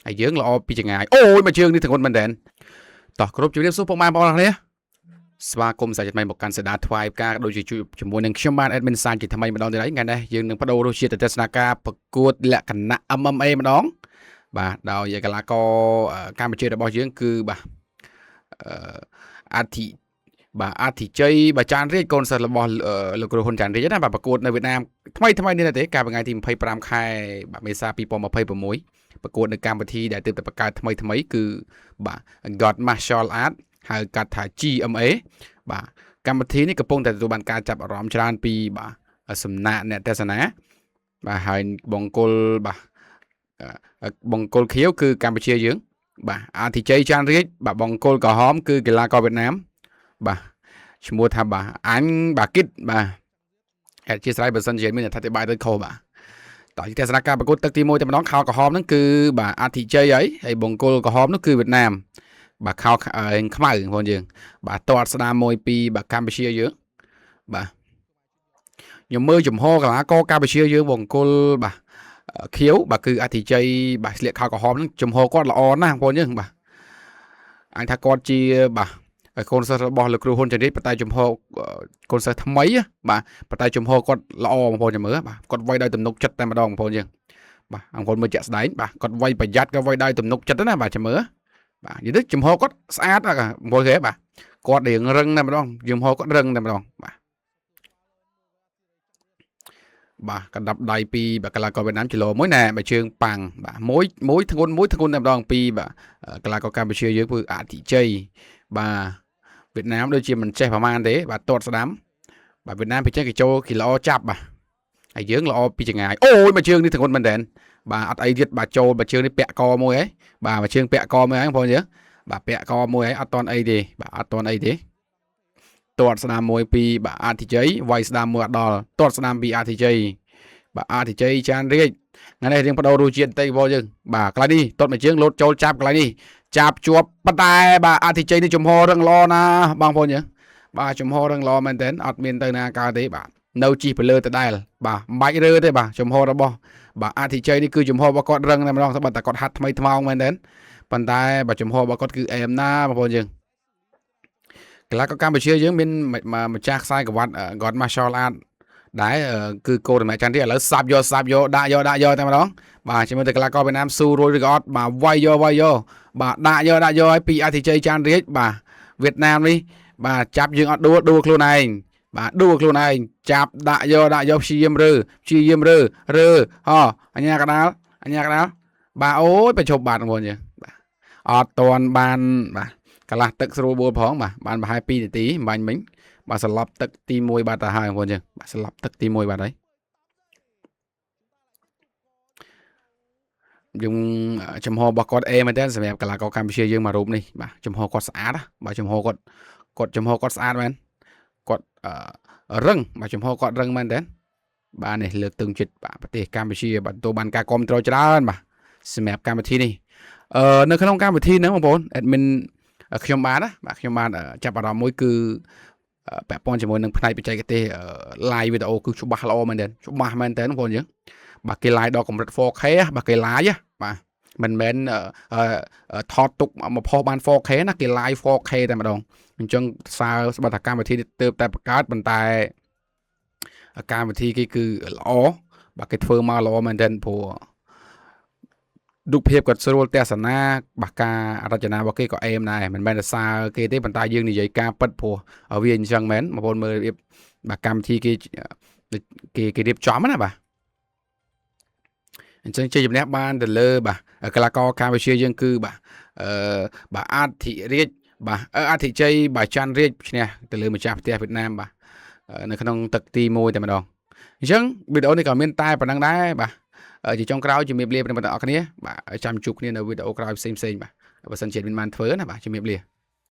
ហើយយើងល្អពីចង្អាយអូយមកជើងនេះធ្ងន់មែនតើតោះគ្រប់ជម្រាបសួរពុកម៉ែបងប្អូនគ្នាស្វាគមន៍សាជាថ្មីមកកាន់សេដាថ្វាយផ្កាដូចជាជួយជាមួយនឹងខ្ញុំបាន admin សាជាថ្មីម្ដងទៀតហើយថ្ងៃនេះយើងនឹងបដូររសជាតិទស្សនការប្រកួតលក្ខណៈ MMA ម្ដងបាទដោយកីឡាករកម្ពុជារបស់យើងគឺបាទអធិជ័យបាទចានរាជកូនសិស្សរបស់លោកគ្រូហ៊ុនចានរាជណាបាទប្រកួតនៅវៀតណាមថ្មីនេះទេកាលពីថ្ងៃទី25ខែមេសា2026ប្រកួតនៅកម្ពុជាដែលទើបតែបង្កើតថ្មីគឺបាទ God Martial Art ហៅកាត់ថា GMA បាទកម្មវិធីនេះកំពុងតែទទួលបានការចាប់អារម្មណ៍ច្រើនពីបាទសំណាក់អ្នកទស្សនាបាទហើយបង្គោលខៀវគឺកម្ពុជាយើងបាទអធិជ័យចានរាជបាទបង្គោលក្រហមគឺកីឡាករវៀតណាមបាទឈ្មោះថាបាទអញបាទគិតបាទអធិស្ឋានបើសិនជាមានអធិប្បាយទៅខុសបាទតោះទស្សនការប្រកួតទឹកទី1តែម្ដងខោក្រហមហ្នឹងគឺបាទអធិជ័យហើយបង្គោលក្រហមនោះគឺវៀតណាមបាទខោខ្មៅបងប្អូនយើងបាទតើអត់ស្ដាមមួយពីបាទកម្ពុជាយើងបាទខ្ញុំមើលចំហកីឡាករកម្ពុជាយើងបង្គោលបាទខៀវបាទគឺអធិជ័យបាទស្លៀកខោក្រហមហ្នឹងចំហគាត់ល្អណាស់បងប្អូនយើងបាទអញថាគាត់ជាបាទកូនសិស្សរបស់លោកគ្រូហ៊ុនចានរាជប៉ុន្តែចំហកូនសិស្សថ្មីបាទប៉ុន្តែចំហគាត់ល្អបងប្អូនចាំមើលបាទគាត់វាយដោយទំនុកចិត្តតែម្ដងបងប្អូនយើងបាទបងប្អូនមើលជាក់ស្ដែងបាទគាត់វាយប្រយ័ត្នក៏វាយដោយទំនុកចិត្តណាបាទចាំមើលបាទនិយាយទៅចំហគាត់ស្អាតបងប្អូនគេបាទគាត់រៀងរឹងតែម្ដងចំហគាត់រឹងតែម្ដងបាទកណ្ដាប់ដៃពីបាទកីឡាករវៀតណាមគីឡូមួយណែបើជើងប៉ាំងបាទមួយធ្ងន់តែម្ដងពីបាទកីឡាករកម្ពុជាយើងគឺអធិជ័យបាទវៀតណាមដូចជាមិនចេះប្រហែលទេបាទទាត់ស្ដាំបាទវៀតណាមពីចេះគេចូលគេល្អចាប់បាទហើយយើងល្អពីចង្អាយអូយមកជើងនេះធ្ងន់មែនតើបាទអត់អីទៀតបាទចូលមកជើងនេះពាក់កមួយហ៎បាទមកជើងពាក់កមួយហ្នឹងបងប្អូនយើងបាទពាក់កមួយហ៎អត់តន់អីទេបាទអត់តន់អីទេទាត់ស្ដាំមួយពីបាទអធិជ័យវាយស្ដាំមួយអត់ដល់ទាត់ស្ដាំពីអធិជ័យបាទអធិជ័យចានរាជថ្ងៃនេះរៀងបដូររសជាតិបន្តិចបងយើងបាទកន្លែងនេះទាត់មកជើងលោតចូលចាប់កន្លែងនេះចាប់ជាប់ប៉ុន្តែបាទអធិជ័យនេះចំហរឹងល្អណាបងប្អូនយើងបាទចំហរឹងល្អមែនតើអត់មានទៅណាកើតទេបាទនៅជីពលើដដែលបាទមិនបាច់រើទេបាទចំហររបស់បាទអធិជ័យនេះគឺចំហររបស់គាត់រឹងតែម្ដងសម្បត្តិតែគាត់ហាត់ថ្មីថ្មោងមែនតើប៉ុន្តែបាទចំហររបស់គាត់គឺអែមណាបងប្អូនយើងកីឡាករកម្ពុជាយើងមានម្ចាស់ខ្សែក្រវ៉ាត់ God Martial Art ដែរគឺកូនម្ចាស់ចានទៀតឥឡូវសាប់យកដាក់យកតែម្ដងបាទជាមួយតែកីឡាករវៀតណាមស៊ូរួយឬក៏អត់បាទវាយយកបាទដាក់យកឲ្យពីអធិជ័យចានរាជបាទវៀតណាមនេះបាទចាប់យើងអត់ដួលខ្លួនឯងបាទដួលខ្លួនឯងចាប់ដាក់យកព្យាយាមរើហ៎អញ្ញាកដាលបាទអូយបញ្ឈប់បាត់បងប្អូនយើងបាទអត់តន់បានបាទកន្លះទឹកស្រួលបួលផងបាទបានប្រហែល2នាទីបាញ់មិញបាទស្លាប់ទឹកទី1បាត់ទៅហើយបងប្អូនយើងបាទស្លាប់ទឹកទី1បាត់ហើយយើងចំហរបស់គាត់មែនតើសម្រាប់កីឡាករកម្ពុជាយើងមករូបនេះបាទចំហគាត់ស្អាតបាទចំហគាត់ស្អាតមែនគាត់រឹងបាទចំហគាត់រឹងមែនតើបាទនេះលើកទឹកចិត្តបាទប្រទេសកម្ពុជាបាទទទួលបានការគាំទ្រច្រើនបាទសម្រាប់កម្មវិធីនេះនៅក្នុងកម្មវិធីហ្នឹងបងប្អូន admin ខ្ញុំបានចាប់អារម្មណ៍មួយគឺពាក់ព័ន្ធជាមួយនឹងផ្នែកបច្ចេកទេស live វីដេអូគឺច្បាស់ល្អមែនតើបងប្អូនយើងបាទគេ live ដល់កម្រិត 4K បាទគេ live បាទមិនមែនថតទុកមកផុសបាន 4K ណាគេ live 4K តែម្ដងអញ្ចឹងសារសម្បត្តិកម្មវិធីនេះទើបតែបង្កើតប៉ុន្តែកម្មវិធីគេគឺល្អបាទគេធ្វើមកល្អមែនតើព្រោះរូបភាពក៏ស្រួលទស្សនាបាទការរចនារបស់គេក៏អែមដែរមិនមែនតែសារគេទេប៉ុន្តែយើងនិយាយការពិតព្រោះវាអញ្ចឹងមែនបងប្អូនមើលរបៀបបាទកម្មវិធីគេរៀបចំណាបាទអញ្ចឹងជ័យជំនះបានទៅលើបាទកីឡាករកម្ពុជាយើងគឺបាទអធិរាជបាទអធិជ័យបាទចាន់រាជឈ្នះទៅលើម្ចាស់ផ្ទះវៀតណាមបាទនៅក្នុងទឹកទី1តែម្ដងអញ្ចឹងវីដេអូនេះក៏មានតែប៉ុណ្្នឹងដែរបាទជាចុងក្រោយជំរាបលាប្រិយមិត្តទាំងអស់គ្នាបាទចាំជួបគ្នានៅវីដេអូក្រោយផ្សេងបាទបើសិនជាមានបានធ្វើណាបាទជំរាបលា